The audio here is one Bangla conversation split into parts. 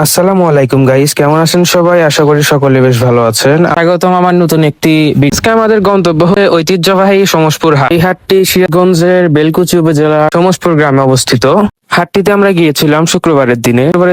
আসসালামু আলাইকুম গাইস, কেমন আছেন সবাই? আশা করি সকলে বেশ ভালো আছেন। স্বাগতম আমার নতুন একটি আজকে আমাদের গন্তব্য হয়ে ঐতিহ্যবাহী সমসপুর হাট। এই হাটটি সিরাজগঞ্জের বেলকুচি উপজেলা সমসপুর গ্রামে অবস্থিত। হাটটিতে আমরা গিয়েছিলাম শুক্রবারের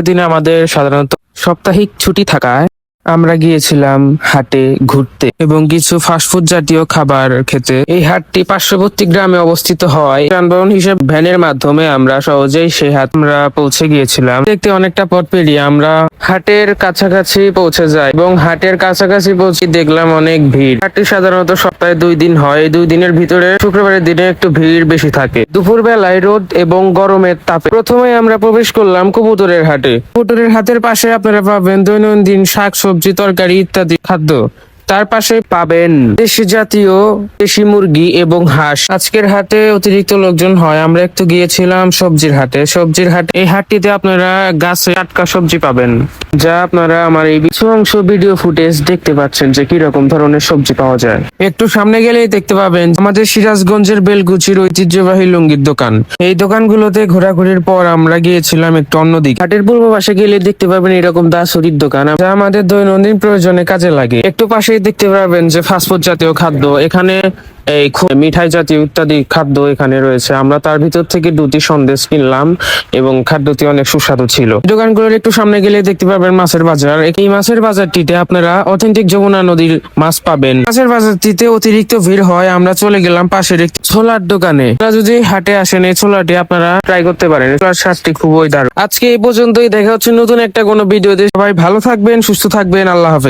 দিনে আমাদের সাধারণত সাপ্তাহিক ছুটি থাকায় আমরা গিয়েছিলাম হাটে ঘুরতে এবং কিছু ফাস্টফুড জাতীয় খাবার খেতে। এই হাটটি পার্শ্ববর্তী গ্রামে অবস্থিত হয় যানবাহন হিসেবে ভ্যানের মাধ্যমে আমরা সহজেই সেই হাট আমরা পৌঁছে গিয়েছিলাম। দেখতে অনেকটা পথ পেরিয়ে আমরা হাটের কাছাকাছি পৌঁছে যাই এবং হাটের কাছাকাছি পৌঁছে দেখলাম অনেক ভিড়। হাটটি সাধারণত সপ্তাহে 2 দিন হয়। এই 2 দিনের ভিতরে শুক্রবারের দিনে একটু ভিড় বেশি থাকে। দুপুর বেলায় রোদ এবং গরমের তাপে প্রথমে আমরা প্রবেশ করলাম কবুতরের হাটে। কবুতরের হাটের পাশে আপনারা পাবেন দৈনন্দিন শাক সবজি তরকারি ইত্যাদি খাদ্য। তার পাশে পাবেন দেশি জাতীয় দেশি মুরগি এবং হাঁস। আজকের হাটে অতিরিক্ত লোকজন হয়। আমরা একটু গিয়েছিলাম সবজির হাটে। এই হাটটিতে আপনারা গাছে টাটকা সবজি পাবেন, যা আপনারা আমার এই কিছু অংশ ভিডিও ফুটেজ দেখতে পাচ্ছেন যে কিরকম ধরনের সবজি পাওয়া যায়। একটু সামনে গেলেই দেখতে পাবেন আমাদের সিরাজগঞ্জের বেলকুচির ঐতিহ্যবাহী লুঙ্গির দোকান। এই দোকানগুলোতে ঘোরাঘুরির পর আমরা গিয়েছিলাম একটু অন্যদিকে। হাটের পূর্ব পাশে গেলে দেখতে পাবেন এরকম দাসুরির দোকান, যা আমাদের দৈনন্দিন প্রয়োজনে কাজে লাগে। একটু পাশেই দেখতে পাবেন যে ফাস্টফুড জাতীয় খাদ্য। এখানে এই মিঠাই জাতীয় ইত্যাদি খাদ্য এখানে রয়েছে। আমরা তার ভিতর থেকে 2টি সন্দেশ কিনলাম এবং খাদ্যটি অনেক সুস্বাদু ছিল। দোকানগুলোর একটু সামনে গেলে দেখতে পাবেন মাছের বাজার। এই মাছের বাজারটিতে আপনারা অথেন্টিক যমুনা নদীর মাছ পাবেন। মাছের বাজারটিতে অতিরিক্ত ভিড় হয়। আমরা চলে গেলাম পাশের একটি ছোলার দোকানে। আপনারা যদি হাটে আসেন এই ছোলাটি আপনারা ট্রাই করতে পারেন। ছোলার স্বাদটি খুবই দারুণ। আজকে এই পর্যন্তই, দেখা হচ্ছে নতুন একটা কোনো ভিডিওতে। সবাই ভালো থাকবেন, সুস্থ থাকবেন। আল্লাহ হাফেজ।